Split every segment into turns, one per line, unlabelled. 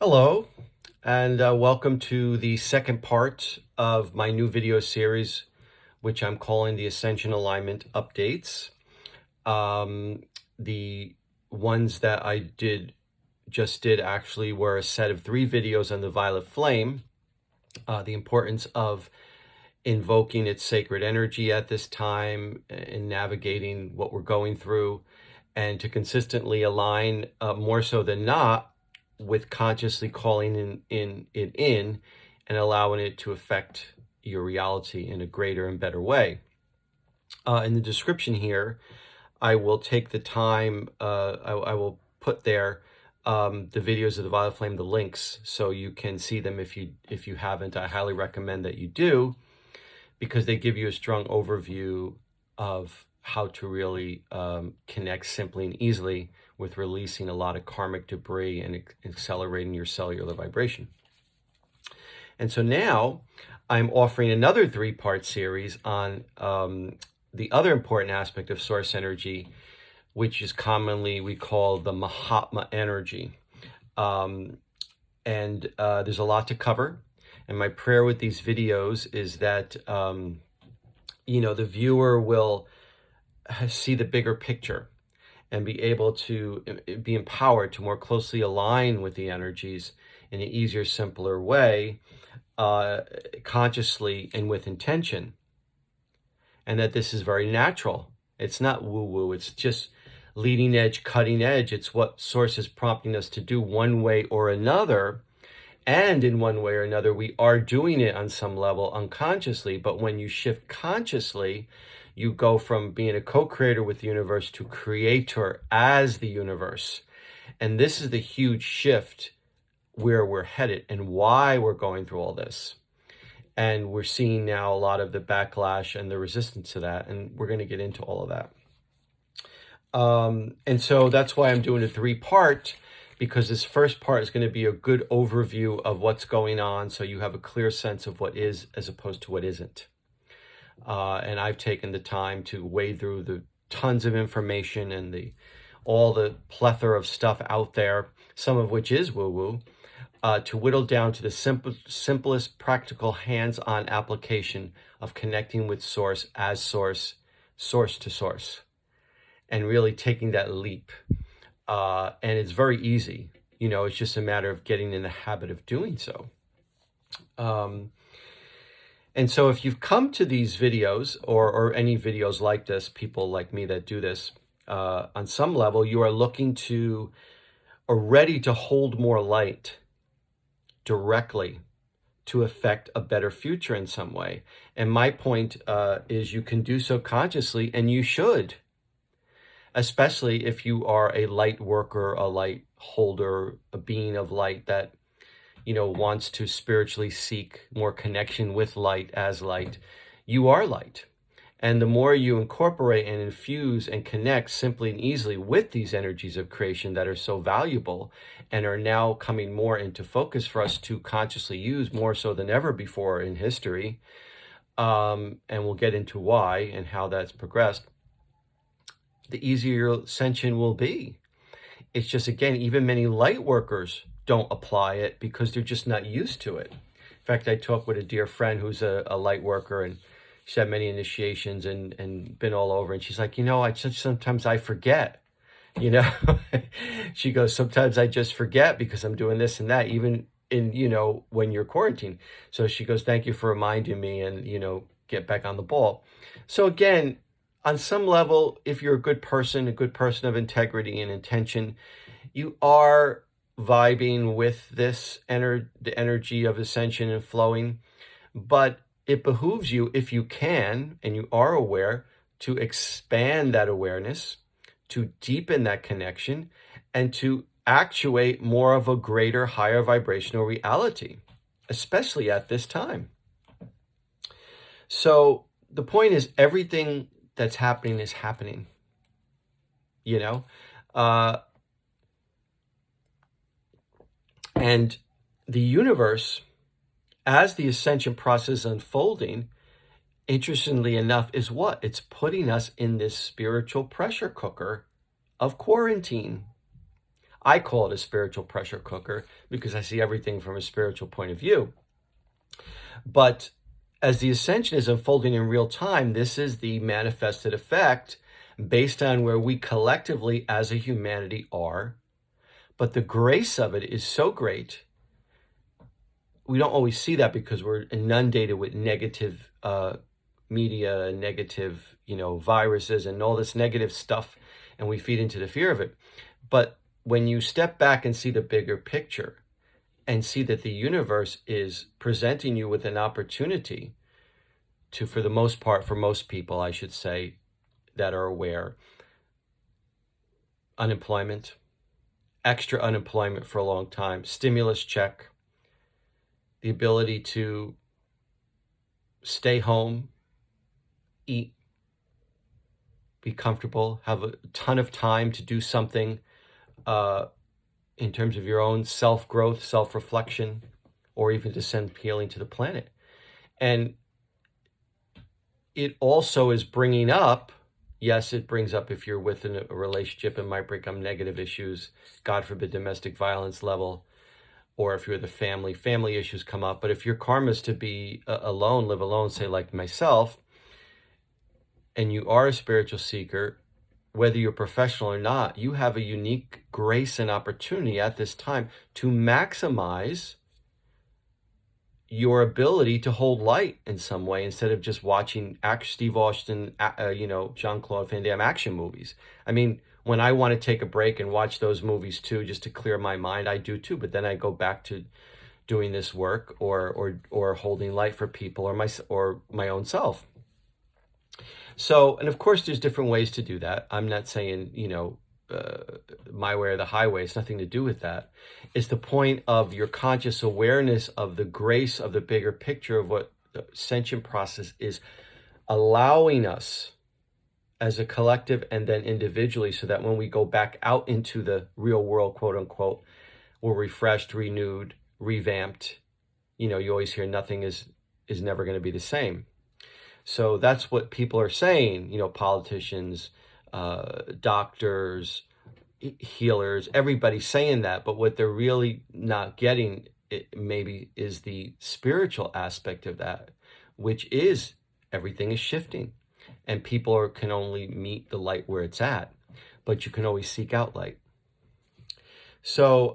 Hello, and welcome to the second part of my new video series, which I'm calling the Ascension Alignment Updates. The ones that I just did actually were a set of 3 videos on the violet flame, the importance of invoking its sacred energy at this time in navigating what we're going through, and to consistently align more so than not with consciously calling in and allowing it to affect your reality in a greater and better way. In the description here, I will take the time, I will put there the videos of the violet flame, the links, so you can see them if you haven't. I highly recommend that you do, because they give you a strong overview of how to really connect simply and easily with releasing a lot of karmic debris and accelerating your cellular vibration. And so now I'm offering another 3-part series on the other important aspect of source energy, which is commonly we call the Mahatma Energy. And there's a lot to cover. And my prayer with these videos is that, the viewer will see the bigger picture and be able to be empowered to more closely align with the energies in an easier, simpler way, consciously and with intention. And that this is very natural. It's not woo-woo. It's just leading edge, cutting edge. It's what Source is prompting us to do one way or another. And in one way or another, we are doing it on some level unconsciously. But when you shift consciously, you go from being a co-creator with the universe to creator as the universe. And this is the huge shift where we're headed and why we're going through all this. And we're seeing now a lot of the backlash and the resistance to that. And we're going to get into all of that. And so that's why I'm doing a 3-part, because this first part is going to be a good overview of what's going on, so you have a clear sense of what is as opposed to what isn't. And I've taken the time to wade through the tons of information and all the plethora of stuff out there, some of which is woo-woo, to whittle down to the simplest practical hands-on application of connecting with Source as source to source, and really taking that leap. And it's very easy. It's just a matter of getting in the habit of doing so. And so if you've come to these videos or any videos like this, people like me that do this, on some level, you are looking to or ready to hold more light directly to affect a better future in some way. And my point is you can do so consciously, and you should. Especially if you are a light worker, a light holder, a being of light that, wants to spiritually seek more connection with light as light. You are light. And the more you incorporate and infuse and connect simply and easily with these energies of creation that are so valuable and are now coming more into focus for us to consciously use more so than ever before in history, and we'll get into why and how that's progressed, the easier your ascension will be. It's just, again, even many light workers don't apply it because they're just not used to it. In fact, I talked with a dear friend who's a light worker, and she's had many initiations and been all over. And she's like, sometimes I forget, She goes, sometimes I just forget because I'm doing this and that, even in, when you're quarantined. So she goes, thank you for reminding me and, get back on the ball. So again, on some level, if you're a good person of integrity and intention, you are vibing with this the energy of ascension and flowing. But it behooves you, if you can, and you are aware, to expand that awareness, to deepen that connection, and to actuate more of a greater, higher vibrational reality, especially at this time. So the point is, everything that's happening is happening, and the universe, as the ascension process is unfolding, interestingly enough, is what? It's putting us in this spiritual pressure cooker of quarantine. I call it a spiritual pressure cooker because I see everything from a spiritual point of view. But as the ascension is unfolding in real time, this is the manifested effect based on where we collectively as a humanity are. But the grace of it is so great. We don't always see that because we're inundated with negative media, negative, viruses and all this negative stuff, and we feed into the fear of it. But when you step back and see the bigger picture and see that the universe is presenting you with an opportunity to, for the most part, for most people, I should say, that are aware, unemployment, extra unemployment for a long time, stimulus check, the ability to stay home, eat, be comfortable, have a ton of time to do something in terms of your own self-growth, self-reflection, or even to send healing to the planet. And it also is bringing up, yes, it brings up if you're within a relationship, it might bring up negative issues, God forbid, domestic violence level, or if you're the family issues come up. But if your karma is to be alone, live alone, say like myself, and you are a spiritual seeker, whether you're professional or not, you have a unique grace and opportunity at this time to maximize your ability to hold light in some way instead of just watching Steve Austin, Jean-Claude Van Damme action movies. I mean, when I want to take a break and watch those movies too, just to clear my mind, I do too. But then I go back to doing this work or holding light for people or my own self. So, and of course, there's different ways to do that. I'm not saying, my way or the highway. It's nothing to do with that. It's the point of your conscious awareness of the grace of the bigger picture of what the Ascension Process is allowing us as a collective and then individually, so that when we go back out into the real world, quote unquote, we're refreshed, renewed, revamped. You always hear nothing is never going to be the same. So that's what people are saying, politicians, doctors, healers, everybody's saying that. But what they're really not getting maybe is the spiritual aspect of that, which is everything is shifting and people can only meet the light where it's at, but you can always seek out light. So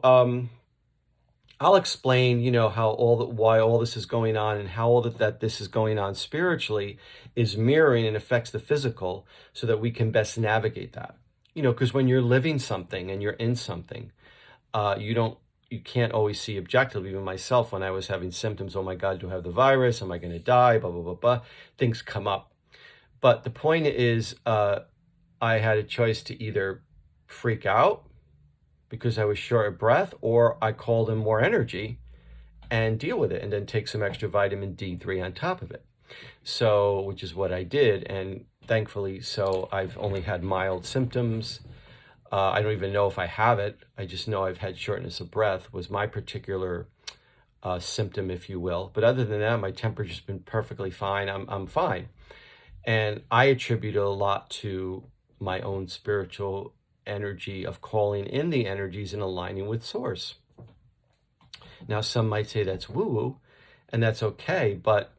I'll explain, why all this is going on and how all that this is going on spiritually is mirroring and affects the physical so that we can best navigate that. Because when you're living something and you're in something, you can't always see objectively. Even myself, when I was having symptoms, oh my God, do I have the virus? Am I going to die? Blah, blah, blah, blah. Things come up. But the point is, I had a choice to either freak out because I was short of breath, or I called in more energy and deal with it and then take some extra vitamin D3 on top of it. So, which is what I did. And thankfully, so I've only had mild symptoms. I don't even know if I have it. I just know I've had shortness of breath was my particular symptom, if you will. But other than that, my temperature's been perfectly fine. I'm fine. And I attribute a lot to my own spiritual energy of calling in the energies and aligning with source. Now, some might say that's woo-woo, and that's okay, but,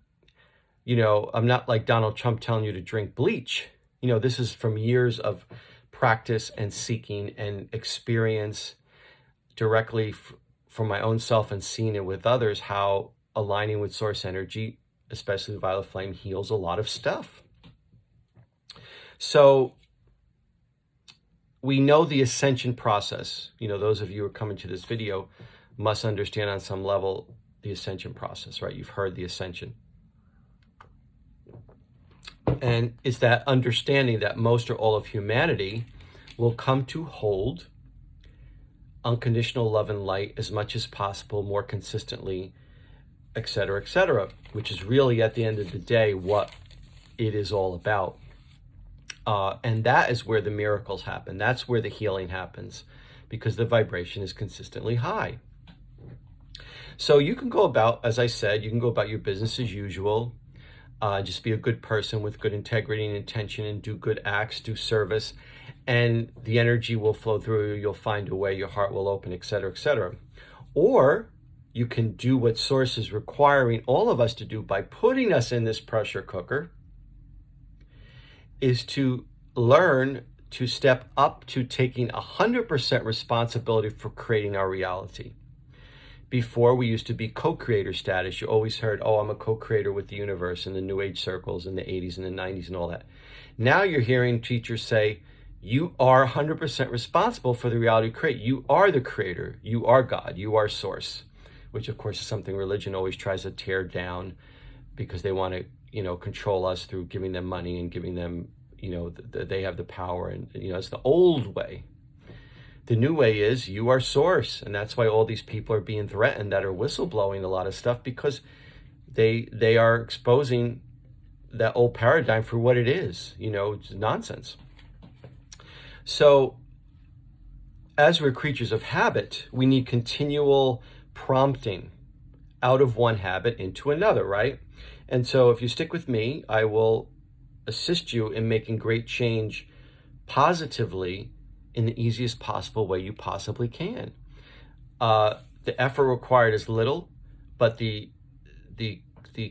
I'm not like Donald Trump telling you to drink bleach. This is from years of practice and seeking and experience directly from my own self and seeing it with others, how aligning with source energy, especially the violet flame, heals a lot of stuff. So we know the ascension process. Those of you who are coming to this video must understand on some level the ascension process, right? You've heard the ascension. And it's that understanding that most or all of humanity will come to hold unconditional love and light as much as possible, more consistently, et cetera, which is really at the end of the day what it is all about. And that is where the miracles happen. That's where the healing happens, because the vibration is consistently high. So you can go about, as I said, you can go about your business as usual. Just be a good person with good integrity and intention and do good acts, do service. and the energy will flow through you. You'll find a way, your heart will open, etc., etc. Or you can do what Source is requiring all of us to do by putting us in this pressure cooker, is to learn to step up to taking 100% responsibility for creating our reality. Before, we used to be co-creator status. You always heard, oh, I'm a co-creator with the universe in the New Age circles in the 80s and the 90s and all that. Now you're hearing teachers say, you are 100% responsible for the reality you create. You are the creator. You are God. You are Source, which of course is something religion always tries to tear down because they want to, control us through giving them money and giving them, they have the power. And, it's the old way. The new way is you are Source. And that's why all these people are being threatened that are whistleblowing a lot of stuff, because they are exposing that old paradigm for what it is. It's nonsense. So as we're creatures of habit, we need continual prompting out of one habit into another, right? And so if you stick with me, I will assist you in making great change positively in the easiest possible way you possibly can. The effort required is little, but the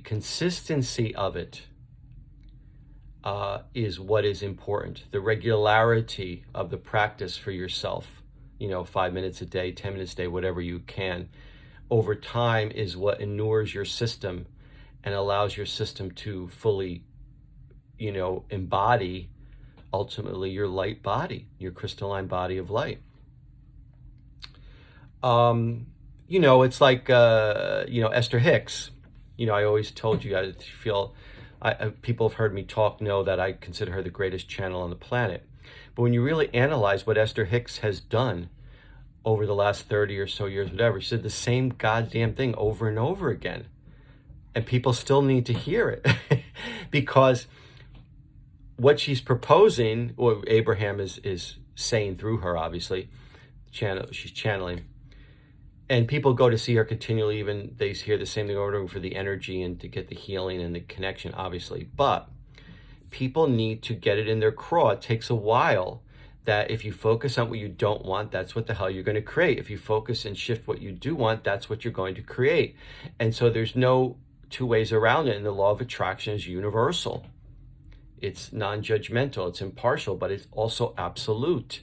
consistency of it is what is important. The regularity of the practice for yourself, 5 minutes a day, 10 minutes a day, whatever you can, over time is what inures your system and allows your system to fully, embody ultimately your light body, your crystalline body of light. It's like, Esther Hicks. I always told you guys, people have heard me talk, know that I consider her the greatest channel on the planet. But when you really analyze what Esther Hicks has done over the last 30 or so years, whatever, she said the same goddamn thing over and over again. And people still need to hear it because what she's proposing, or Abraham is saying through her, obviously, she's channeling. And people go to see her continually, even they hear the same thing over and over for the energy and to get the healing and the connection, obviously. But people need to get it in their craw. It takes a while. That if you focus on what you don't want, that's what the hell you're going to create. If you focus and shift what you do want, that's what you're going to create. And so there's no two ways around it. And the law of attraction is universal. It's non-judgmental, it's impartial, but it's also absolute.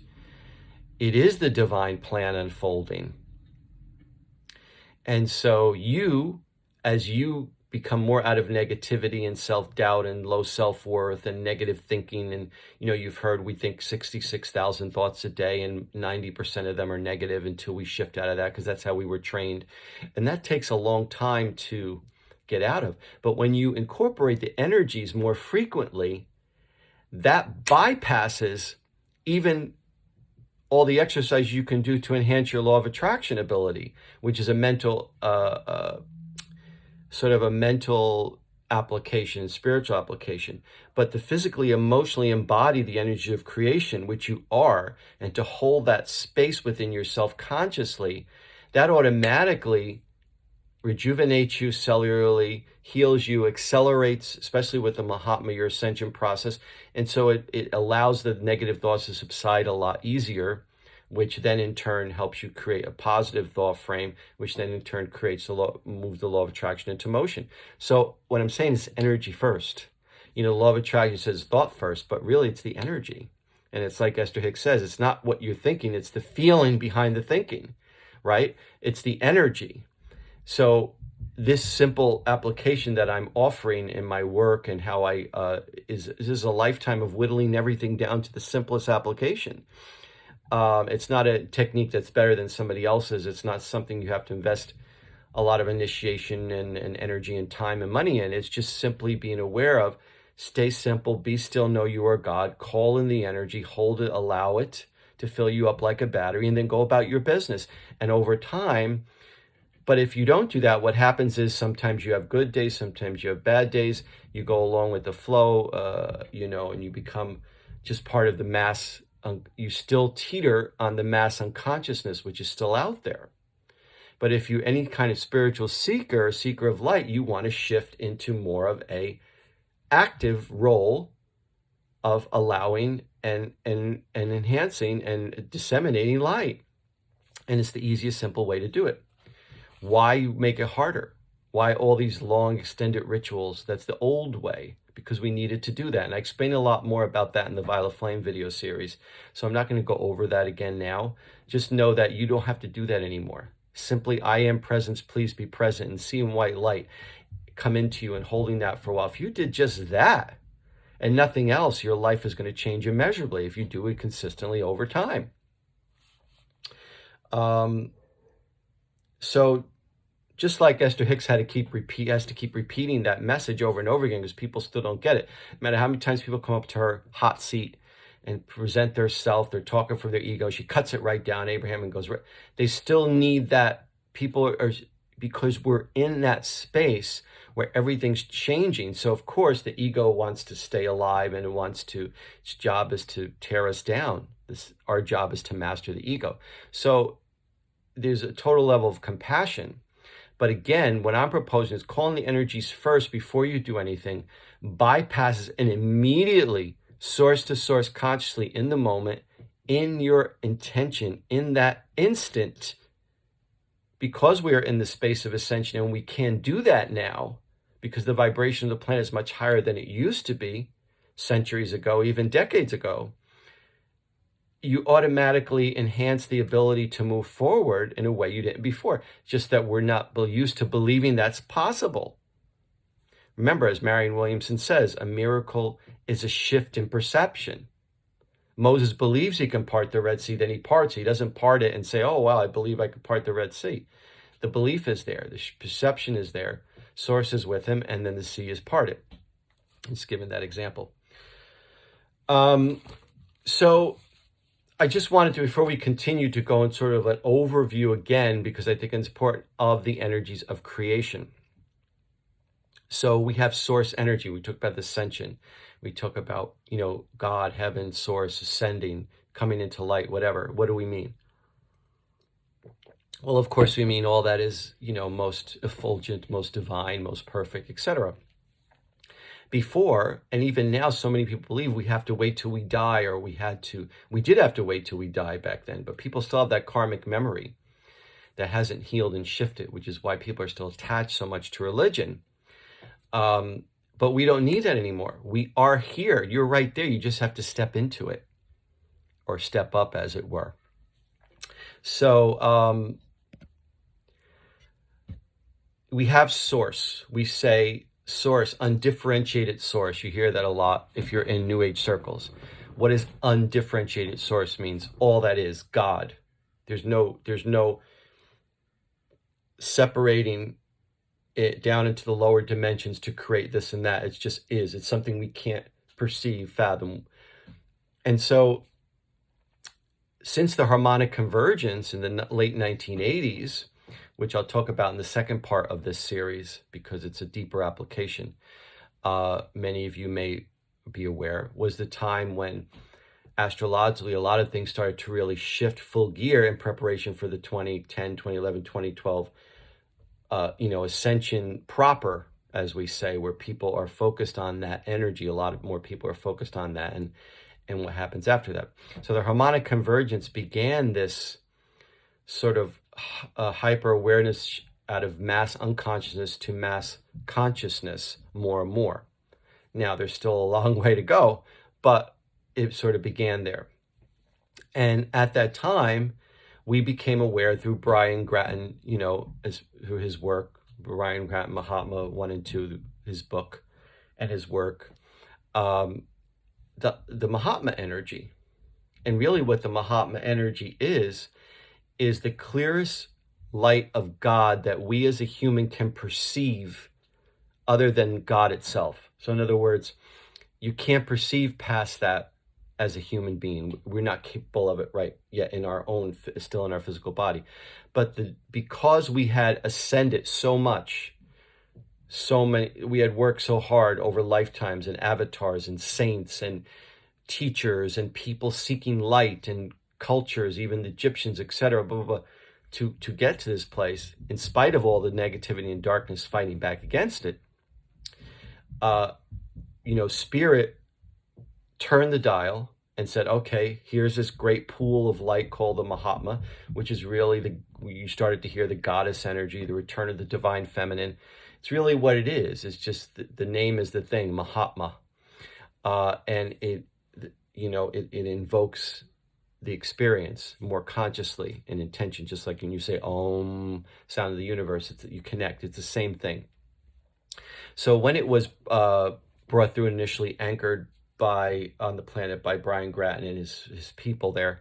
It is the divine plan unfolding. And so as you become more out of negativity and self-doubt and low self-worth and negative thinking, and you've heard we think 66,000 thoughts a day and 90% of them are negative until we shift out of that, because that's how we were trained. And that takes a long time to get out of. But when you incorporate the energies more frequently, that bypasses even all the exercise you can do to enhance your law of attraction ability, which is a mental, sort of a mental application, spiritual application. But to physically, emotionally embody the energy of creation, which you are, and to hold that space within yourself consciously, that automatically rejuvenates you cellularly, heals you, accelerates, especially with the Mahatma, your Ascension process. And so it allows the negative thoughts to subside a lot easier, which then in turn helps you create a positive thought frame, which then in turn moves the law of attraction into motion. So what I'm saying is energy first. The law of attraction says thought first, but really it's the energy. And it's like Esther Hicks says, it's not what you're thinking, it's the feeling behind the thinking, right? It's the energy. So this simple application that I'm offering in my work and how is a lifetime of whittling everything down to the simplest application. It's not a technique that's better than somebody else's. It's not something you have to invest a lot of initiation and energy and time and money in. It's just simply being aware of, stay simple, be still, know you are God, call in the energy, hold it, allow it to fill you up like a battery, and then go about your business. And over time, but if you don't do that, what happens is sometimes you have good days, sometimes you have bad days. You go along with the flow, and you become just part of the mass. You still teeter on the mass unconsciousness, which is still out there. But if you're any kind of spiritual seeker of light, you want to shift into more of a active role of allowing and enhancing and disseminating light. And it's the easiest, simple way to do it. Why make it harder? Why all these long, extended rituals? That's the old way, because we needed to do that. And I explain a lot more about that in the Violet Flame video series. So I'm not going to go over that again now. Just know that you don't have to do that anymore. Simply, I am presence, please be present, and seeing white light come into you and holding that for a while. If you did just that and nothing else, your life is going to change immeasurably if you do it consistently over time. So just like Esther Hicks has to keep repeating that message over and over again because people still don't get it. No matter how many times people come up to her hot seat and present their self, they're talking from their ego, she cuts it right down, Abraham, and goes right. They still need that. People are, because we're in that space where everything's changing. So of course the ego wants to stay alive and its job is to tear us down. Our job is to master the ego. So there's a total level of compassion. But again, what I'm proposing is calling the energies first before you do anything, bypasses and immediately source to source consciously in the moment, in your intention, in that instant. Because we are in the space of ascension and we can do that now, because the vibration of the planet is much higher than it used to be centuries ago, even decades ago, you automatically enhance the ability to move forward in a way you didn't before. Just that we're not used to believing that's possible. Remember, as Marianne Williamson says, a miracle is a shift in perception. Moses believes he can part the Red Sea, then he parts. He doesn't part it and say, oh, well, I believe I can part the Red Sea. The belief is there. The perception is there. Source is with him, and then the sea is parted. He's given that example. So I just wanted to, before we continue, to go in sort of an overview again, because I think it's important, of the energies of creation. So we have source energy. We talked about the ascension. We talk about, God, heaven, source, ascending, coming into light, whatever. What do we mean? Well, of course, we mean all that is, most effulgent, most divine, most perfect, etc. Before, and even now, so many people believe we have to wait till we die, or we did have to wait till we die back then, but people still have that karmic memory that hasn't healed and shifted, which is why people are still attached so much to religion. But we don't need that anymore. We are here. You're right there. You just have to step into it, or step up, as it were. So we have source. We say source, undifferentiated source. You hear that a lot if you're in New Age circles. What does undifferentiated source means? All that is God. There's no separating it down into the lower dimensions to create this and that. It just is. It's something we can't perceive, fathom. And so since the harmonic convergence in the late 1980s, which I'll talk about in the second part of this series because it's a deeper application, many of you may be aware, was the time when astrologically a lot of things started to really shift full gear in preparation for the 2010, 2011, 2012 ascension proper, as we say, where people are focused on that energy. A lot more people are focused on that and what happens after that. So the harmonic convergence began this sort of hyper awareness out of mass unconsciousness to mass consciousness more and more. Now there's still a long way to go, but it sort of began there. And at that time, we became aware through Brian Grattan, through his work, Brian Grattan, Mahatma 1 and 2, his book and his work, the Mahatma energy. And really what the Mahatma energy is the clearest light of God that we as a human can perceive other than God itself. So in other words, you can't perceive past that as a human being. We're not capable of it right yet still in our physical body. But because we had ascended so much, we had worked so hard over lifetimes and avatars and saints and teachers and people seeking light and cultures, even the Egyptians, etc., blah, blah, blah, to get to this place, in spite of all the negativity and darkness fighting back against it. Spirit turned the dial and said, okay, here's this great pool of light called the Mahatma, which is really you started to hear the goddess energy, the return of the divine feminine. It's really what it is. It's just the name is the thing, Mahatma. And it invokes the experience more consciously in intention, just like when you say Om, sound of the universe, you connect. It's the same thing. So when it was brought through and initially anchored on the planet by Brian Grattan and his people there,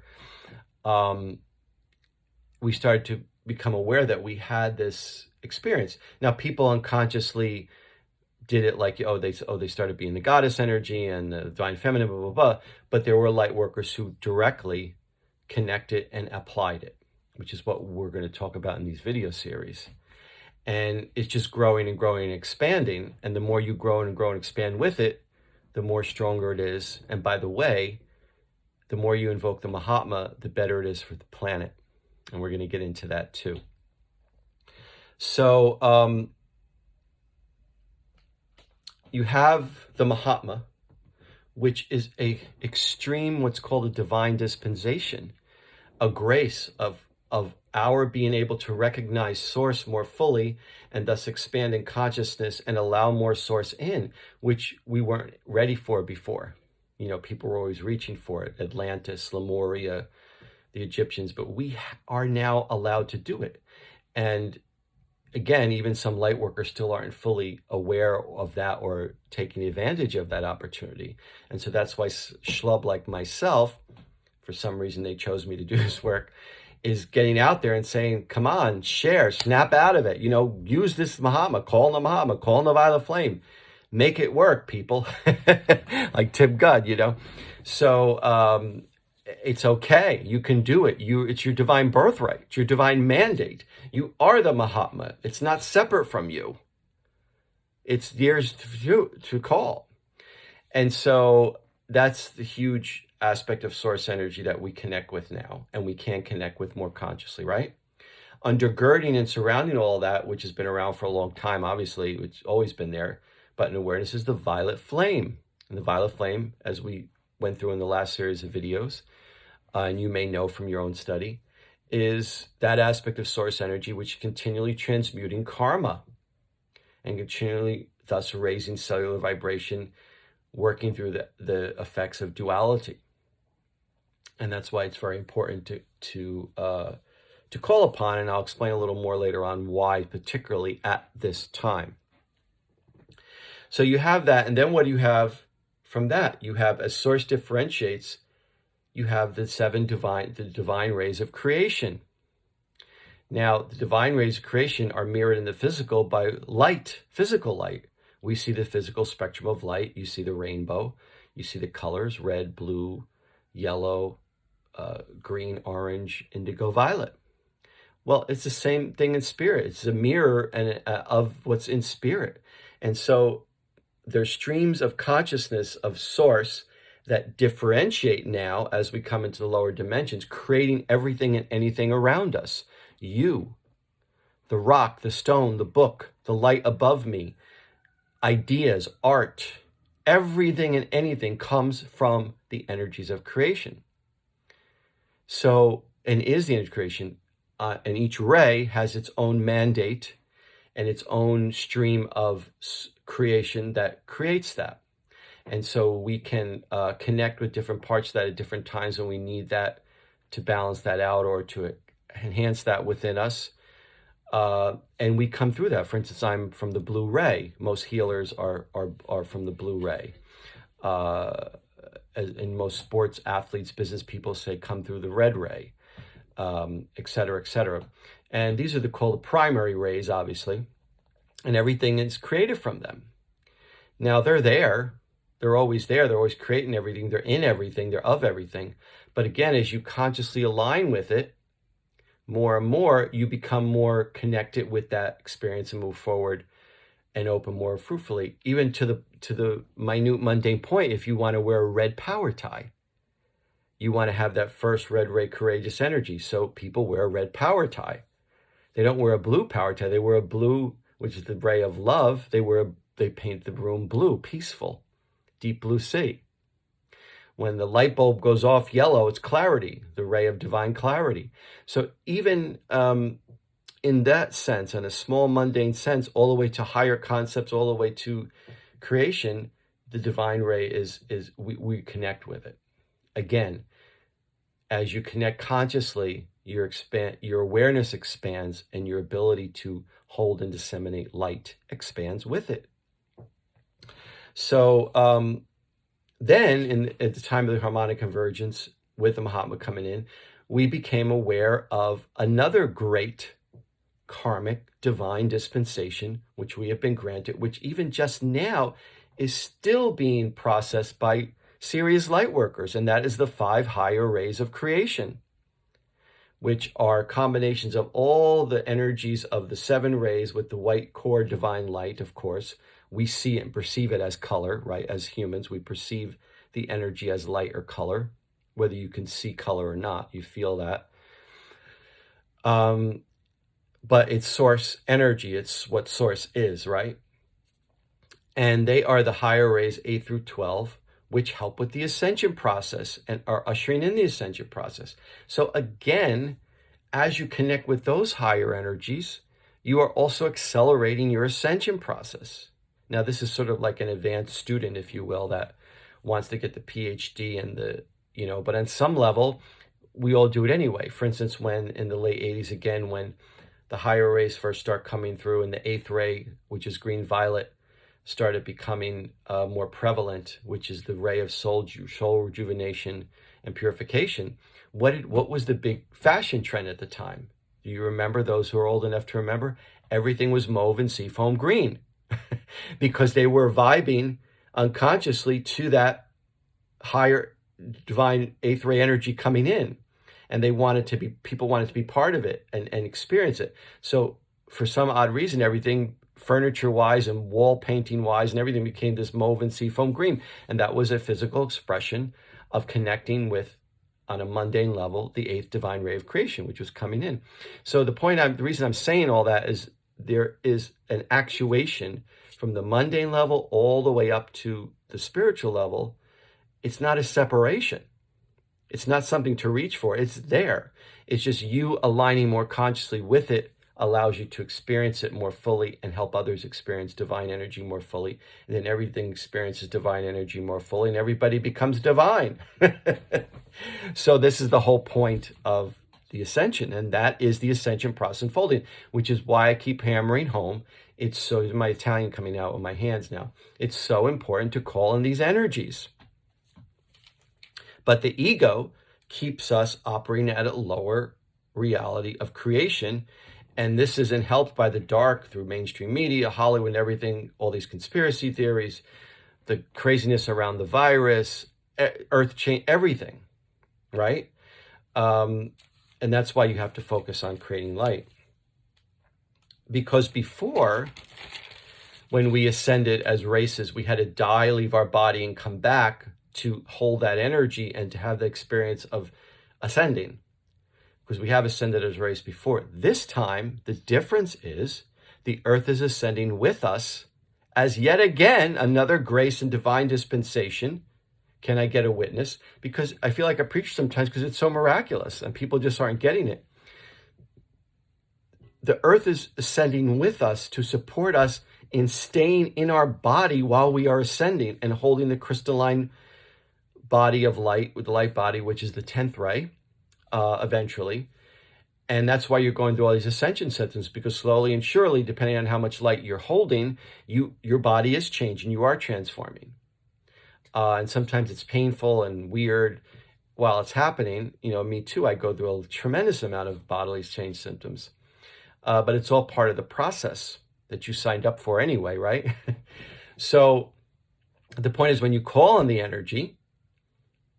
we started to become aware that we had this experience. Now, people unconsciously did it like, they started being the goddess energy and the divine feminine, blah, blah, blah. But there were light workers who directly connected and applied it, which is what we're going to talk about in these video series. And it's just growing and growing and expanding. And the more you grow and expand with it, the more stronger it is. And by the way, the more you invoke the Mahatma, the better it is for the planet. And we're going to get into that too. So you have the Mahatma, which is a extreme, what's called a divine dispensation, a grace of our being able to recognize source more fully and thus expand in consciousness and allow more source in, which we weren't ready for before. People were always reaching for it, Atlantis, Lemuria, the Egyptians, but we are now allowed to do it. And again, even some light workers still aren't fully aware of that or taking advantage of that opportunity. And so that's why schlub like myself, for some reason they chose me to do this work, is getting out there and saying, come on, share, snap out of it. Use this Mahatma, call on the Mahatma, call on the violet flame. Make it work, people. Like Tim Gudd, So it's okay. You can do it. It's your divine birthright. It's your divine mandate. You are the Mahatma. It's not separate from you. It's yours to call. And so that's the huge aspect of source energy that we connect with now, and we can connect with more consciously, right? Undergirding and surrounding all that, which has been around for a long time, obviously, it's always been there, but in awareness is the violet flame. And the violet flame, as we went through in the last series of videos, and you may know from your own study, is that aspect of source energy which is continually transmuting karma and continually thus raising cellular vibration, working through the effects of duality. And that's why it's very important to call upon, and I'll explain a little more later on why, particularly at this time. So you have that, and then what do you have from that? You have, as source differentiates, you have the divine rays of creation. Now, the divine rays of creation are mirrored in the physical by light, physical light. We see the physical spectrum of light. You see the rainbow. You see the colors, red, blue, yellow, green, orange, indigo, violet. Well, it's the same thing in spirit. It's a mirror of what's in spirit. And so there's streams of consciousness of source that differentiate now as we come into the lower dimensions, creating everything and anything around us. You, the rock, the stone, the book, the light above me, ideas, art, everything and anything comes from the energies of creation. So, and is the energy of creation, and each ray has its own mandate and its own stream of creation that creates that. And so we can connect with different parts of that at different times when we need that to balance that out or to enhance that within us. And we come through that. For instance, I'm from the blue ray. Most healers are from the blue ray. And most sports athletes, business people say come through the red ray, et cetera, et cetera. And these are called the primary rays, obviously. And everything is created from them. Now, they're there. They're always there. They're always creating everything. They're in everything. They're of everything. But again, as you consciously align with it, more and more, you become more connected with that experience and move forward and open more fruitfully, even to the minute mundane point. If you want to wear a red power tie, you want to have that first red ray courageous energy. So people wear a red power tie. They don't wear a blue power tie. They wear a blue, which is the ray of love. They paint the room blue, peaceful, deep blue sea. When the light bulb goes off yellow, it's clarity, the ray of divine clarity. So even in that sense, in a small mundane sense, all the way to higher concepts, all the way to creation, the divine ray we connect with it. Again, as you connect consciously, your awareness expands, and your ability to hold and disseminate light expands with it. So then, at the time of the harmonic convergence, with the Mahatma coming in, we became aware of another great karmic divine dispensation, which we have been granted, which even just now is still being processed by serious light workers, and that is the 5 higher rays of creation, which are combinations of all the energies of the 7 rays with the white core divine light. Of course, we see it and perceive it as color, right? As humans, we perceive the energy as light or color, whether you can see color or not, you feel that. But it's source energy, it's what source is, right? And they are the higher rays 8 through 12, which help with the ascension process and are ushering in the ascension process. So again, as you connect with those higher energies, you are also accelerating your ascension process. Now, this is sort of like an advanced student, if you will, that wants to get the PhD and but on some level, we all do it anyway. For instance, when in the late 80s, again, when the higher rays first start coming through and the 8th ray, which is green-violet, started becoming more prevalent, which is the ray of soul rejuvenation and purification. What was the big fashion trend at the time? Do you remember, those who are old enough to remember? Everything was mauve and seafoam green because they were vibing unconsciously to that higher divine 8th ray energy coming in. And people wanted to be part of it and experience it. So for some odd reason, everything furniture-wise and wall painting-wise and everything became this mauve and seafoam green. And that was a physical expression of connecting with, on a mundane level, the 8th divine ray of creation, which was coming in. So the reason I'm saying all that is there is an actuation from the mundane level all the way up to the spiritual level. It's not a separation. It's not something to reach for. It's there. It's just you aligning more consciously with it allows you to experience it more fully and help others experience divine energy more fully. And then everything experiences divine energy more fully and everybody becomes divine. So this is the whole point of the ascension, and that is the ascension process unfolding, which is why I keep hammering home. It's so, my Italian coming out with my hands now. It's so important to call in these energies. But the ego keeps us operating at a lower reality of creation. And this isn't helped by the dark through mainstream media, Hollywood, and everything, all these conspiracy theories, the craziness around the virus, earth change, everything, right? And that's why you have to focus on creating light. Because before, when we ascended as races, we had to die, leave our body, and come back to hold that energy and to have the experience of ascending. Because we have ascended as a race before. This time, the difference is the earth is ascending with us as yet again another grace and divine dispensation. Can I get a witness? Because I feel like I preach sometimes because it's so miraculous and people just aren't getting it. The earth is ascending with us to support us in staying in our body while we are ascending and holding the crystalline body of light, with the light body, which is the 10th ray, eventually. And that's why you're going through all these ascension symptoms, because slowly and surely, depending on how much light you're holding, your body is changing, you are transforming. And sometimes it's painful and weird while it's happening. Me too, I go through a tremendous amount of bodily change symptoms. But it's all part of the process that you signed up for anyway, right? So the point is, when you call on the energy,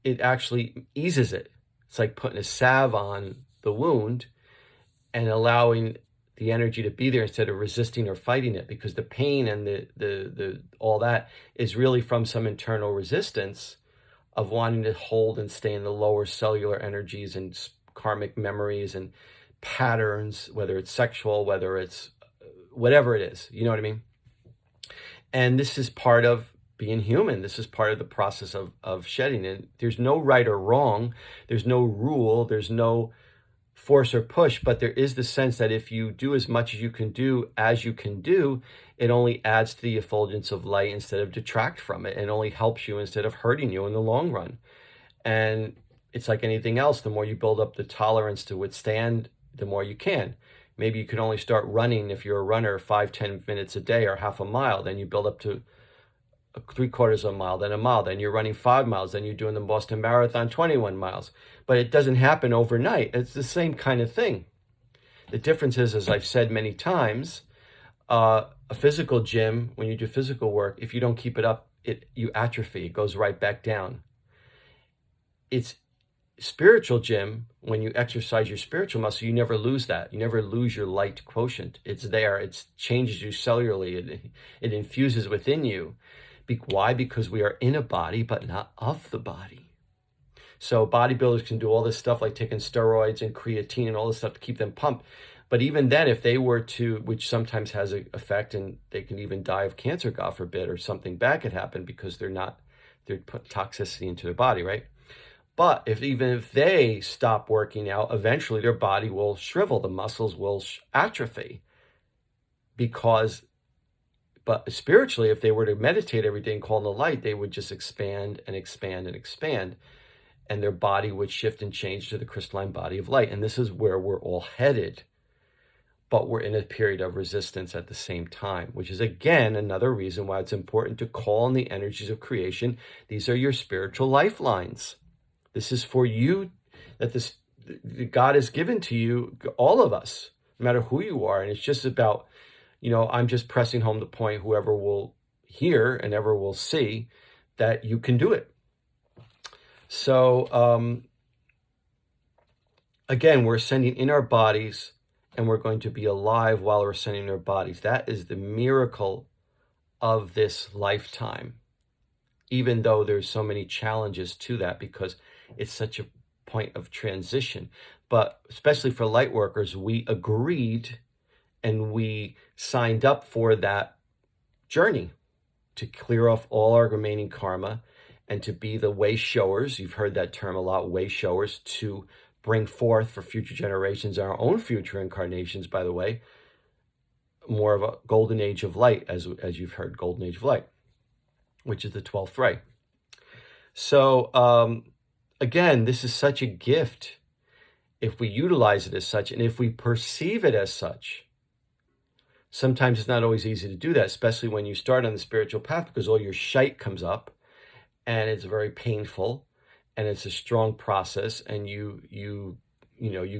it actually eases it. It's like putting a salve on the wound and allowing the energy to be there instead of resisting or fighting it, because the pain and the all that is really from some internal resistance of wanting to hold and stay in the lower cellular energies and karmic memories and patterns, whether it's sexual, whether it's whatever it is, you know what I mean? And this is part of being human. This is part of the process of shedding. And there's no right or wrong. There's no rule. There's no force or push, but there is the sense that if you do as much as you can do, it only adds to the effulgence of light instead of detract from it, and only helps you instead of hurting you in the long run. And it's like anything else, the more you build up the tolerance to withstand, the more you can. Maybe you can only start running, if you're a runner, 5-10 minutes a day or half a mile. Then you build up to 3/4 of a mile, then a mile, then you're running 5 miles, then you're doing the Boston Marathon 21 miles. But it doesn't happen overnight. It's the same kind of thing. The difference is, as I've said many times, a physical gym, when you do physical work, if you don't keep it up, you atrophy. It goes right back down. It's spiritual gym, when you exercise your spiritual muscle, you never lose that. You never lose your light quotient. It's there. It changes you cellularly. It infuses within you. Why? Because we are in a body, but not of the body. So bodybuilders can do all this stuff like taking steroids and creatine and all this stuff to keep them pumped. But even then, if they were to, which sometimes has an effect, and they can even die of cancer, God forbid, or something bad could happen because they're put toxicity into their body, right? But even if they stop working out, eventually their body will shrivel, the muscles will atrophy. But spiritually, if they were to meditate every day and call on the light, they would just expand and expand and expand, and their body would shift and change to the crystalline body of light. And this is where we're all headed. But we're in a period of resistance at the same time, which is, again, another reason why it's important to call on the energies of creation. These are your spiritual lifelines. This is for you, that God has given to you, all of us, no matter who you are. And it's just about, I'm just pressing home the point, whoever will hear and ever will see, that you can do it. So, again, we're ascending in our bodies, and we're going to be alive while we're ascending in our bodies. That is the miracle of this lifetime, even though there's so many challenges to that, because it's such a point of transition. But especially for light workers, we agreed and we signed up for that journey to clear off all our remaining karma and to be the way showers. You've heard that term a lot, way showers, to bring forth for future generations, our own future incarnations, by the way, more of a golden age of light, as you've heard, golden age of light, which is the 12th ray. So again, this is such a gift if we utilize it as such, and if we perceive it as such. Sometimes it's not always easy to do that, especially when you start on the spiritual path, because all your shite comes up, and it's very painful, and it's a strong process, and you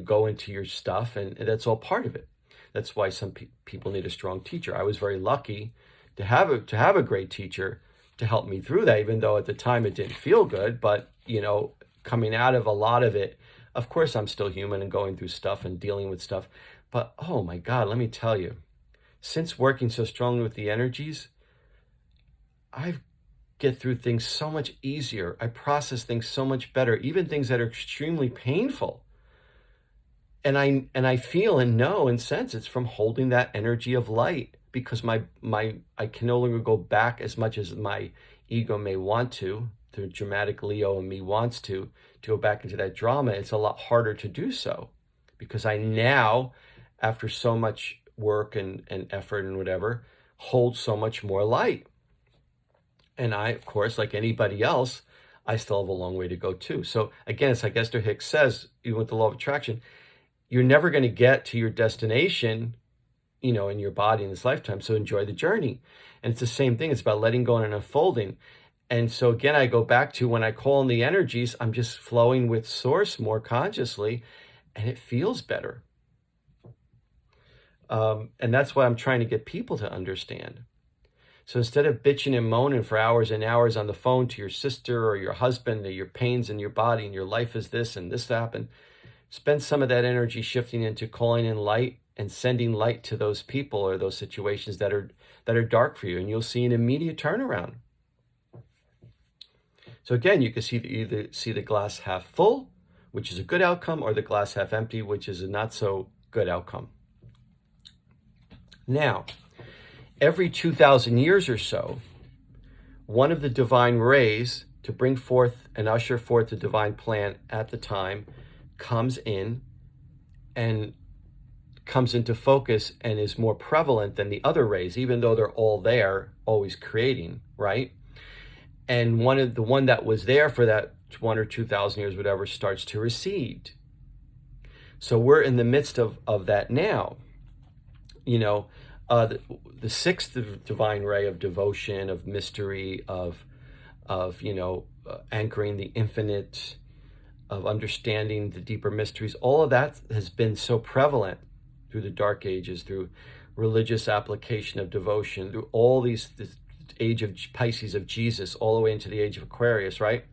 go into your stuff, and that's all part of it. That's why some people need a strong teacher. I was very lucky to have a great teacher to help me through that, even though at the time it didn't feel good. But coming out of a lot of it, of course, I'm still human and going through stuff and dealing with stuff. But oh my God, let me tell you, since working so strongly with the energies, I get through things so much easier. I process things so much better, even things that are extremely painful. And I feel and know and sense it's from holding that energy of light, because I can no longer go back as much as my ego may want to. The dramatic Leo in me wants to go back into that drama. It's a lot harder to do so, because I now, after so much work and effort and whatever, hold so much more light. And I, of course, like anybody else, I still have a long way to go too. So again, it's like Esther Hicks says, even with the law of attraction, you're never going to get to your destination, in your body in this lifetime. So enjoy the journey. And it's the same thing. It's about letting go and unfolding. And so again, I go back to when I call in the energies, I'm just flowing with source more consciously, and it feels better. And that's why I'm trying to get people to understand. So instead of bitching and moaning for hours and hours on the phone to your sister or your husband, or your pains in your body and your life is this and this happened, spend some of that energy shifting into calling in light and sending light to those people or those situations that are dark for you, and you'll see an immediate turnaround. So again, you can either see the glass half full, which is a good outcome, or the glass half empty, which is a not so good outcome. Now, every 2,000 years or so, one of the divine rays to bring forth and usher forth the divine plan at the time comes in and comes into focus and is more prevalent than the other rays, even though they're all there, always creating, right? And the one that was there for that 1 or 2,000 years, whatever, starts to recede. So we're in the midst of that now. The sixth divine ray of devotion, of mystery, of anchoring the infinite, of understanding the deeper mysteries, all of that has been so prevalent through the Dark Ages, through religious application of devotion, through all this age of Pisces of Jesus, all the way into the age of Aquarius, right?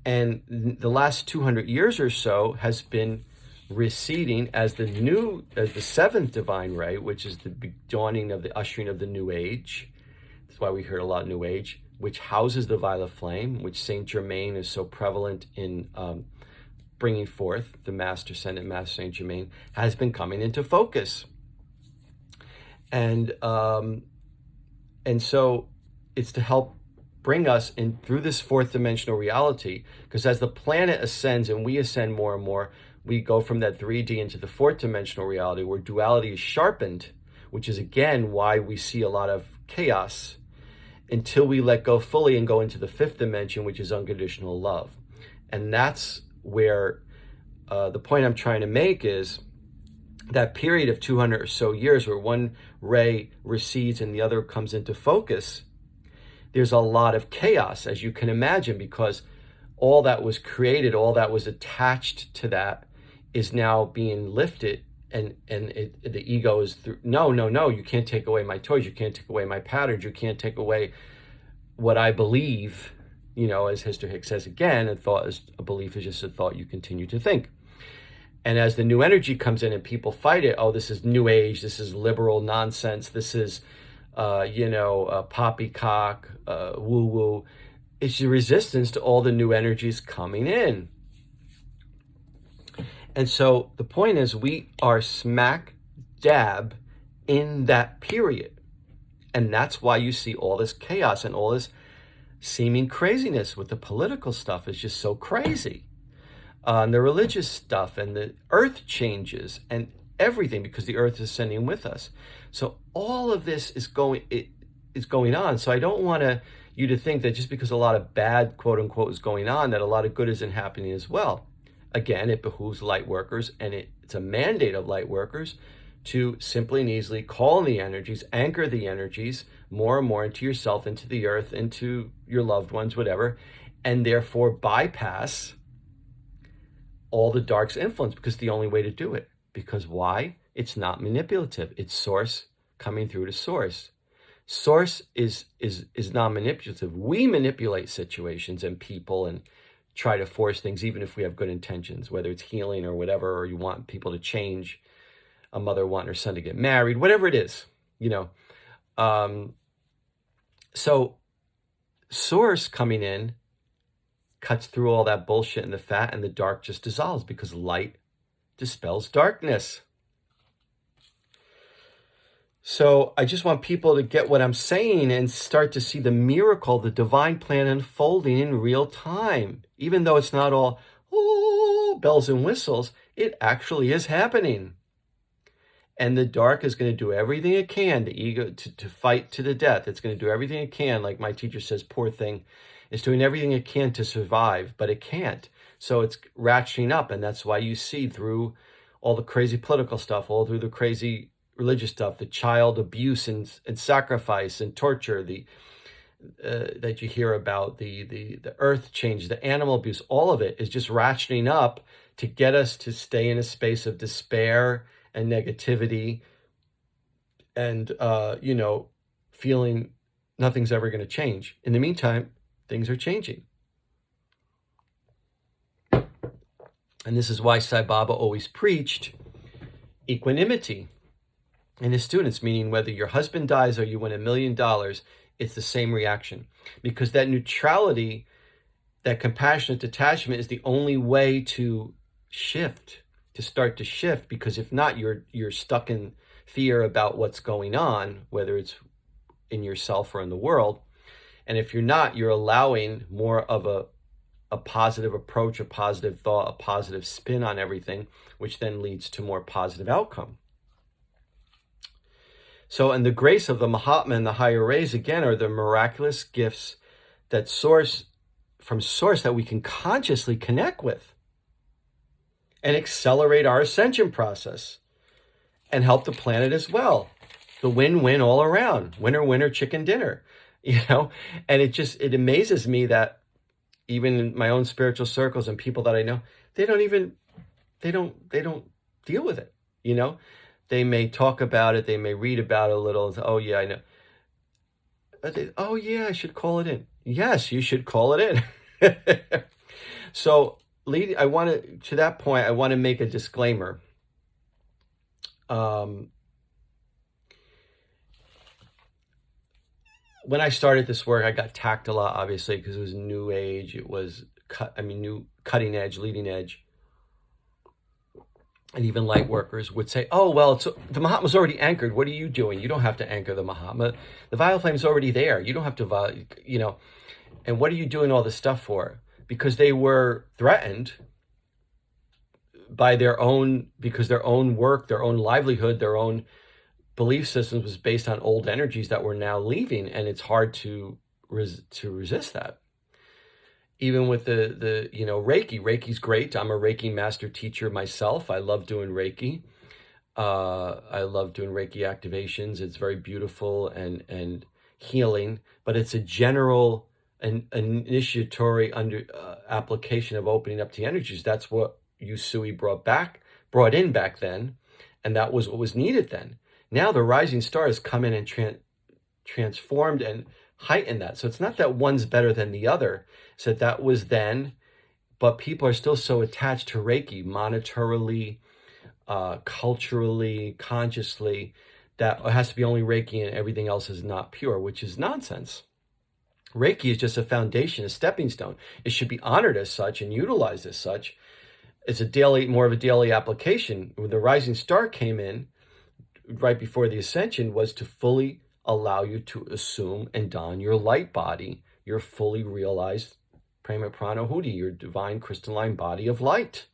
And the last 200 years or so has been receding as the seventh divine ray, which is the dawning of the ushering of the New Age. That's why we heard a lot of New Age, which houses the violet flame, which Saint Germain is so prevalent in bringing forth. The Master, Ascendant Master Saint Germain, has been coming into focus. And so it's to help bring us in through this fourth dimensional reality, because as the planet ascends and we ascend more and more, we go from that 3D into the fourth dimensional reality where duality is sharpened, which is again why we see a lot of chaos until we let go fully and go into the fifth dimension, which is unconditional love. And that's where the point I'm trying to make is that period of 200 or so years where one ray recedes and the other comes into focus, there's a lot of chaos, as you can imagine, because all that was created, all that was attached to that is now being lifted, and the ego is through, no, you can't take away my toys, you can't take away my patterns, you can't take away what I believe, as Mr. Hicks says again, a belief is just a thought you continue to think. And as the new energy comes in and people fight it, oh, this is New Age, this is liberal nonsense, this is, poppycock, woo-woo. It's the resistance to all the new energies coming in. And so the point is we are smack dab in that period. And that's why you see all this chaos and all this seeming craziness with the political stuff is just so crazy. And the religious stuff and the earth changes and everything, because the earth is ascending with us. So all of this is going on. So I don't want you to think that just because a lot of bad, quote unquote, is going on, that a lot of good isn't happening as well. Again, it behooves light workers, and it's a mandate of light workers to simply and easily call in the energies, anchor the energies more and more into yourself, into the earth, into your loved ones, whatever, and therefore bypass all the dark's influence, because the only way to do it. Because why? It's not manipulative. It's source coming through to source. Source is non-manipulative. We manipulate situations and people and try to force things, even if we have good intentions, whether it's healing or whatever, or you want people to change, a mother wanting her son to get married, whatever it is, So source coming in cuts through all that bullshit and the fat, and the dark just dissolves, because light dispels darkness. So I just want people to get what I'm saying and start to see the miracle, the divine plan unfolding in real time. Even though it's not all bells and whistles, it actually is happening. And the dark is going to do everything it can, the ego, to fight to the death. It's going to do everything it can. Like my teacher says, poor thing, it's doing everything it can to survive, but it can't. So it's ratcheting up. And that's why you see through all the crazy political stuff, all through the crazy religious stuff, the child abuse and sacrifice and torture, that you hear about, the earth change, the animal abuse, all of it is just ratcheting up to get us to stay in a space of despair and negativity and, feeling nothing's ever going to change. In the meantime, things are changing. And this is why Sai Baba always preached equanimity in his students, meaning whether your husband dies or you win $1 million, it's the same reaction. Because that neutrality, that compassionate detachment is the only way to shift, to start to shift. Because if not, you're stuck in fear about what's going on, whether it's in yourself or in the world. And if you're not, you're allowing more of a positive approach, a positive thought, a positive spin on everything, which then leads to more positive outcome. So, and the grace of the Mahatma and the higher rays, again, are the miraculous gifts that source from source that we can consciously connect with and accelerate our ascension process and help the planet as well. The win-win all around. Winner, winner, chicken dinner. And it amazes me that even in my own spiritual circles and people that I know, they don't deal with it. They may talk about it, they may read about it a little. Oh yeah, I know. Oh yeah, I should call it in. Yes, you should call it in. So, to that point, I want to make a disclaimer. When I started this work, I got attacked a lot, obviously, because it was new age. It was new cutting edge, leading edge. And even light workers would say, oh, well, the Mahatma's already anchored. What are you doing? You don't have to anchor the Mahatma. The violet flame's already there. You don't have to, and what are you doing all this stuff for? Because they were threatened by because their own work, their own livelihood, their own belief systems was based on old energies that were now leaving. And it's hard to resist that. Even with the Reiki. Reiki's great. I'm a Reiki master teacher myself. I love doing Reiki. I love doing Reiki activations. It's very beautiful and healing, but it's a general and initiatory application of opening up the energies. That's what Usui brought in back then, and that was what was needed then. Now the rising star has come in and transformed and heightened that. So it's not that one's better than the other. So that was then, but people are still so attached to Reiki monetarily, culturally, consciously, that it has to be only Reiki and everything else is not pure, which is nonsense. Reiki is just a foundation, a stepping stone. It should be honored as such and utilized as such. It's more of a daily application. When the rising star came in right before the ascension, was to fully allow you to assume and don your light body, your fully realized Prema Prana Hudi, your divine crystalline body of light.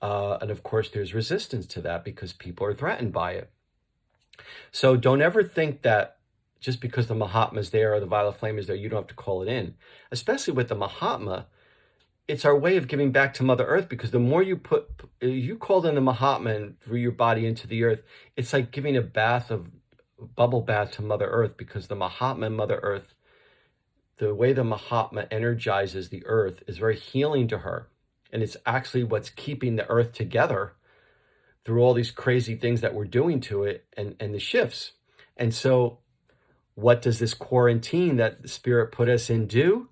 And of course, there's resistance to that because people are threatened by it. So don't ever think that just because the Mahatma is there or the violet flame is there, you don't have to call it in. Especially with the Mahatma, it's our way of giving back to Mother Earth, because the more you called in the Mahatma and threw your body into the earth, it's like giving a bubble bath to Mother Earth, because the Mahatma and Mother Earth, the way the Mahatma energizes the earth is very healing to her. And it's actually what's keeping the earth together through all these crazy things that we're doing to it and the shifts. And so what does this quarantine that the Spirit put us in do?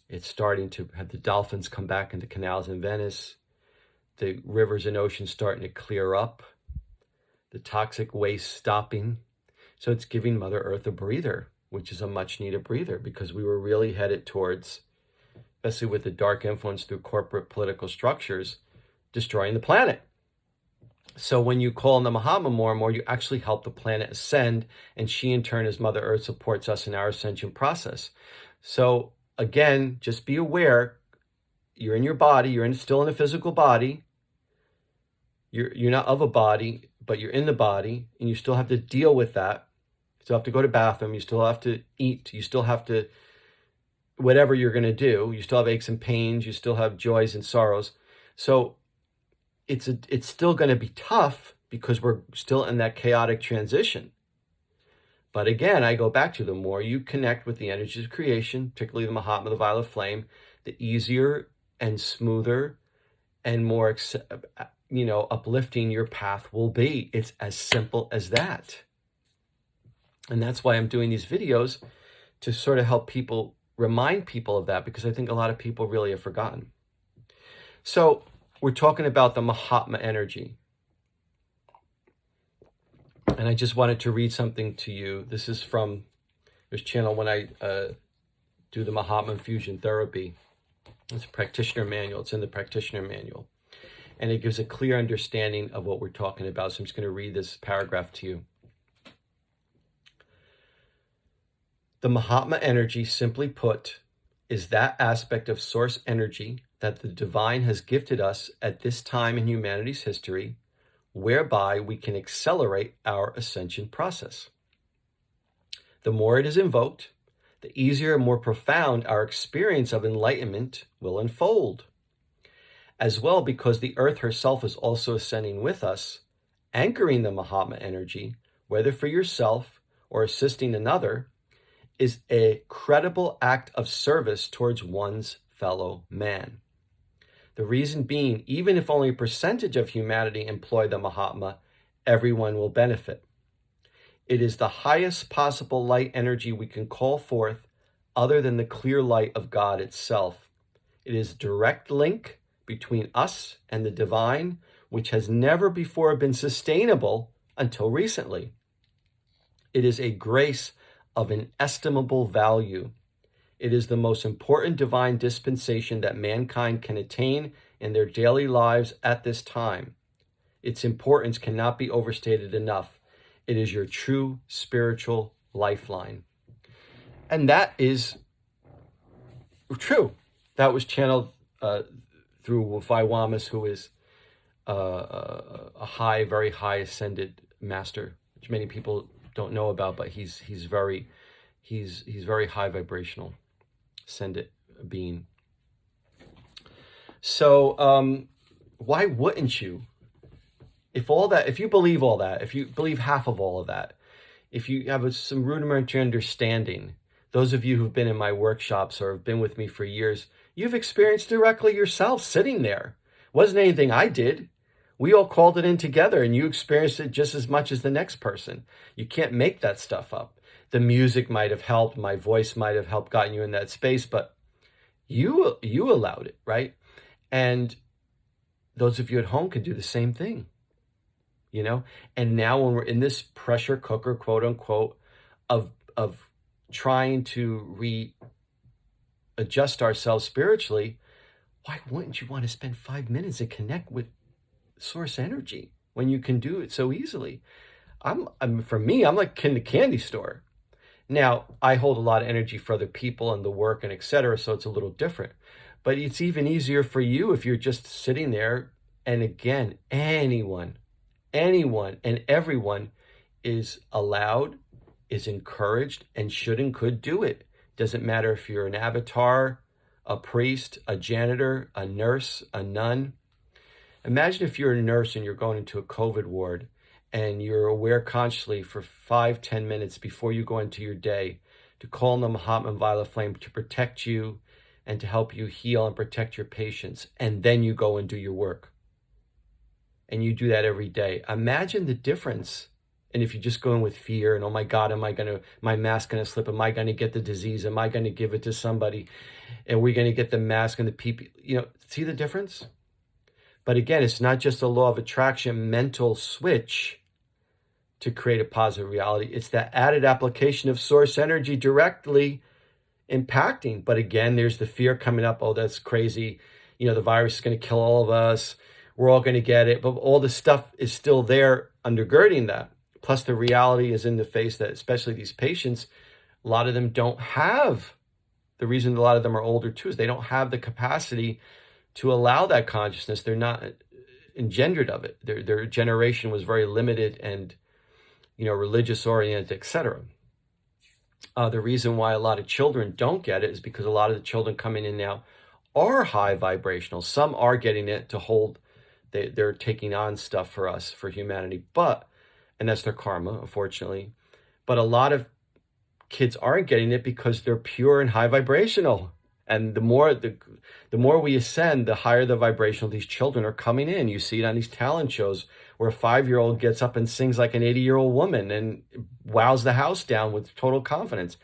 It's starting to have the dolphins come back into canals in Venice. The rivers and oceans starting to clear up. The toxic waste stopping. So it's giving Mother Earth a breather, which is a much needed breather, because we were really headed towards, especially with the dark influence through corporate political structures, destroying the planet. So when you call on the Mahatma more and more, you actually help the planet ascend, and she in turn, as Mother Earth, supports us in our ascension process. So again, just be aware, you're in your body, you're still in a physical body, you're not of a body, but you're in the body, and you still have to deal with that. You still have to go to the bathroom, you still have to eat, you still have to, whatever you're going to do, you still have aches and pains, you still have joys and sorrows. So it's still going to be tough, because we're still in that chaotic transition. But again, I go back to, the more you connect with the energies of creation, particularly the Mahatma, the violet flame, the easier and smoother and more uplifting your path will be. It's as simple as that. And that's why I'm doing these videos, to sort of help people, remind people of that, because I think a lot of people really have forgotten. So we're talking about the Mahatma energy. And I just wanted to read something to you. This is from this channel when I do the Mahatma infusion therapy. It's a practitioner manual. It's in the practitioner manual. And it gives a clear understanding of what we're talking about. So I'm just going to read this paragraph to you. The Mahatma Energy, simply put, is that aspect of source energy that the divine has gifted us at this time in humanity's history, whereby we can accelerate our ascension process. The more it is invoked, the easier and more profound our experience of enlightenment will unfold. As well, because the earth herself is also ascending with us, anchoring the Mahatma energy, whether for yourself or assisting another, is a credible act of service towards one's fellow man. The reason being, even if only a percentage of humanity employ the Mahatma, everyone will benefit. It is the highest possible light energy we can call forth other than the clear light of God itself. It is a direct link between us and the divine, which has never before been sustainable until recently. It is a grace of inestimable value. It is the most important divine dispensation that mankind can attain in their daily lives at this time. Its importance cannot be overstated enough. It is your true spiritual lifeline. And that is true. That was channeled through Wamis, who is a very high ascended master, which many people don't know about, but he's very high vibrational ascended being. So why wouldn't you? If you believe all that, if you believe half of all of that, if you have some rudimentary understanding, those of you who've been in my workshops or have been with me for years, you've experienced directly yourself sitting there. It wasn't anything I did. We all called it in together, and you experienced it just as much as the next person. You can't make that stuff up. The music might have helped, my voice might have helped gotten you in that space, but you allowed it, right? And those of you at home can do the same thing, you know? And now when we're in this pressure cooker, quote unquote, of trying to readjust ourselves spiritually, why wouldn't you want to spend 5 minutes and connect with source energy when you can do it so easily? For me, I'm like in the candy store. Now, I hold a lot of energy for other people and the work and etc., so it's a little different. But it's even easier for you if you're just sitting there. And again, anyone and everyone is allowed, is encouraged, and should and could do it. Doesn't matter if you're an avatar, a priest, a janitor, a nurse, a nun. Imagine if you're a nurse and you're going into a COVID ward and you're aware consciously for 5-10 minutes before you go into your day to call on the Mahatma Violet Flame to protect you and to help you heal and protect your patients. And then you go and do your work. And you do that every day. Imagine the difference. And if you just go in with fear and, oh my God, my mask going to slip? Am I going to get the disease? Am I going to give it to somebody? And we're going to get the mask and the PPE, see the difference? But again, it's not just a law of attraction mental switch to create a positive reality. It's that added application of source energy directly impacting. But again, there's the fear coming up. Oh, that's crazy. The virus is going to kill all of us. We're all going to get it. But all the stuff is still there undergirding that. Plus the reality is in the face that especially these patients, a lot of them don't have, the reason a lot of them are older too is they don't have the capacity to allow that consciousness. They're not engendered of it. Their generation was very limited and, religious oriented, etc. The reason why a lot of children don't get it is because a lot of the children coming in now are high vibrational. Some are getting it to hold, they're taking on stuff for us, for humanity, and that's their karma, unfortunately. But a lot of kids aren't getting it because they're pure and high vibrational. And the more we ascend, the higher the vibrational these children are coming in. You see it on these talent shows where a 5-year-old gets up and sings like an 80-year-old woman and wows the house down with total confidence.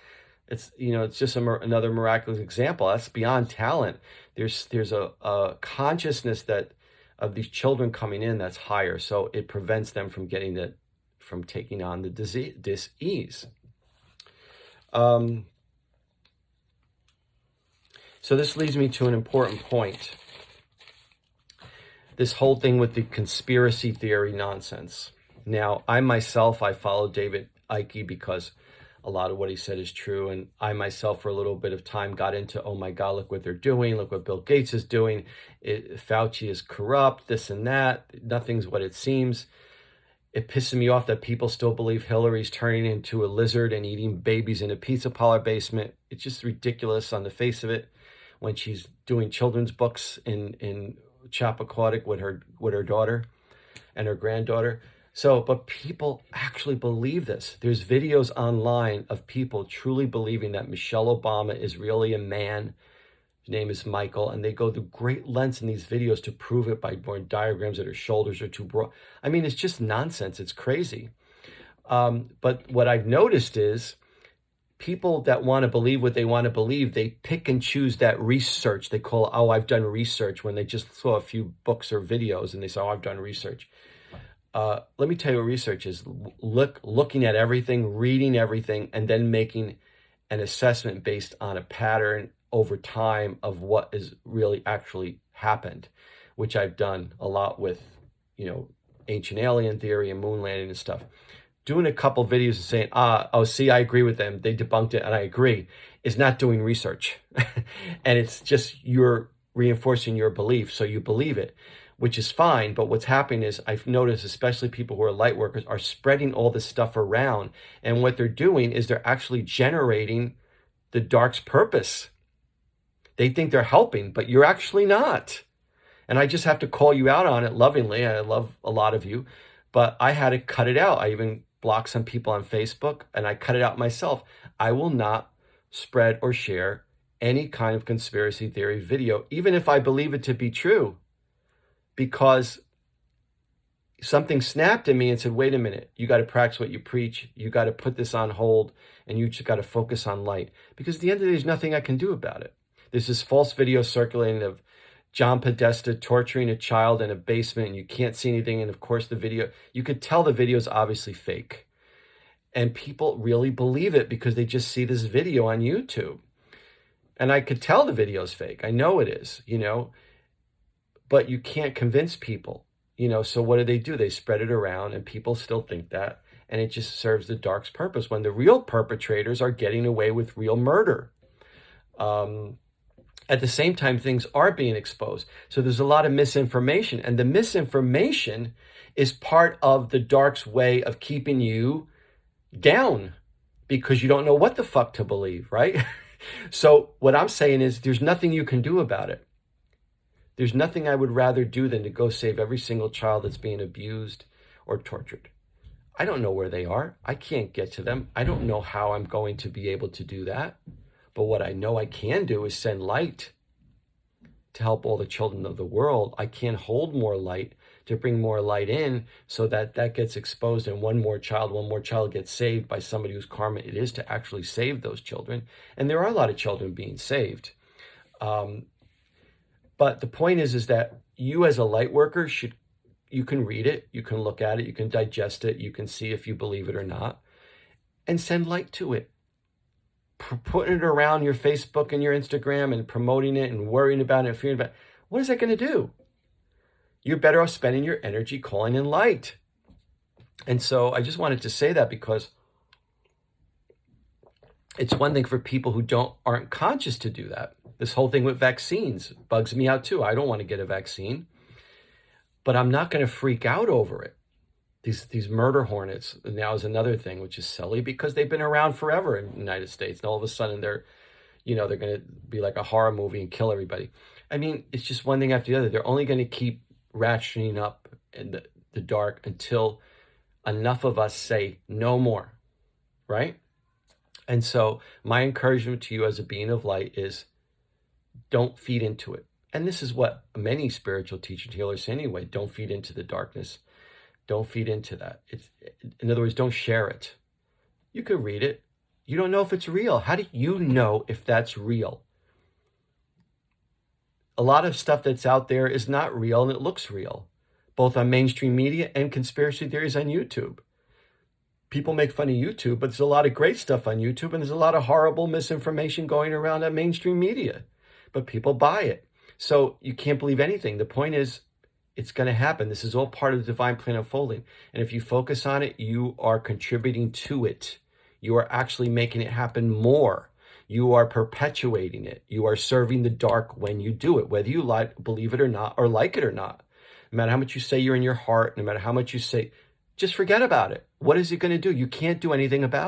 It's just another miraculous example. That's beyond talent. There's a consciousness that of these children coming in that's higher, so it prevents them from taking on the disease. So this leads me to an important point. This whole thing with the conspiracy theory nonsense. Now, I follow David Icke because a lot of what he said is true. And I myself, for a little bit of time, got into, oh my God, look what they're doing. Look what Bill Gates is doing. Fauci is corrupt, this and that. Nothing's what it seems. It pisses me off that people still believe Hillary's turning into a lizard and eating babies in a pizza parlor basement. It's just ridiculous on the face of it when she's doing children's books in Chappaquoddick with her daughter and her granddaughter. So, but people actually believe this. There's videos online of people truly believing that Michelle Obama is really a man. His name is Michael, and they go to great lengths in these videos to prove it by drawing diagrams that her shoulders are too broad. I mean, it's just nonsense. It's crazy. But what I've noticed is people that want to believe what they want to believe, they pick and choose that research. They call, oh, I've done research, when they just saw a few books or videos and they say, oh, I've done research. Let me tell you what research is. Looking at everything, reading everything, and then making an assessment based on a pattern over time of what is really actually happened, which I've done a lot with, ancient alien theory and moon landing and stuff. Doing a couple videos and saying, oh, see, I agree with them. They debunked it and I agree, is not doing research. And it's just you're reinforcing your belief, so you believe it, which is fine. But what's happening is I've noticed, especially people who are light workers, are spreading all this stuff around. And what they're doing is they're actually generating the dark's purpose. They think they're helping, but you're actually not. And I just have to call you out on it lovingly. I love a lot of you, but I had to cut it out. I even blocked some people on Facebook and I cut it out myself. I will not spread or share any kind of conspiracy theory video, even if I believe it to be true, because something snapped in me and said, wait a minute, you got to practice what you preach. You got to put this on hold and you just got to focus on light, because at the end of the day, there's nothing I can do about it. There's this false video circulating of John Podesta torturing a child in a basement and you can't see anything. And of course the video, you could tell the video is obviously fake. And people really believe it because they just see this video on YouTube. And I could tell the video is fake. I know it is, but you can't convince people, so what do? They spread it around and people still think that. And it just serves the dark's purpose when the real perpetrators are getting away with real murder. At the same time, things are being exposed. So there's a lot of misinformation. And the misinformation is part of the dark's way of keeping you down because you don't know what the fuck to believe, right? So what I'm saying is there's nothing you can do about it. There's nothing I would rather do than to go save every single child that's being abused or tortured. I don't know where they are. I can't get to them. I don't know how I'm going to be able to do that. But what I know I can do is send light to help all the children of the world. I can hold more light to bring more light in so that that gets exposed and one more child gets saved by somebody whose karma it is to actually save those children. And there are a lot of children being saved. But the point is that you as a light worker you can read it, you can look at it, you can digest it, you can see if you believe it or not, and send light to it. Putting it around your Facebook and your Instagram and promoting it and worrying about it and fearing about it, what is that going to do? You're better off spending your energy calling in light. And so I just wanted to say that because it's one thing for people who aren't conscious to do that. This whole thing with vaccines bugs me out too. I don't want to get a vaccine, but I'm not going to freak out over it. These murder hornets now is another thing, which is silly because they've been around forever in the United States. And all of a sudden they're going to be like a horror movie and kill everybody. I mean, it's just one thing after the other. They're only going to keep ratcheting up in the dark until enough of us say no more, right? And so my encouragement to you as a being of light is don't feed into it. And this is what many spiritual teachers and healers say anyway. Don't feed into the darkness. Don't feed into that. In other words, don't share it. You could read it. You don't know if it's real. How do you know if that's real? A lot of stuff that's out there is not real and it looks real, both on mainstream media and conspiracy theories on YouTube. People make fun of YouTube, but there's a lot of great stuff on YouTube and there's a lot of horrible misinformation going around on mainstream media, but people buy it. So you can't believe anything. The point is, it's going to happen. This is all part of the divine plan unfolding. And if you focus on it, you are contributing to it. You are actually making it happen more. You are perpetuating it. You are serving the dark when you do it, whether you believe it or not, or like it or not. No matter how much you say you're in your heart, no matter how much you say, just forget about it. What is it going to do? You can't do anything about it.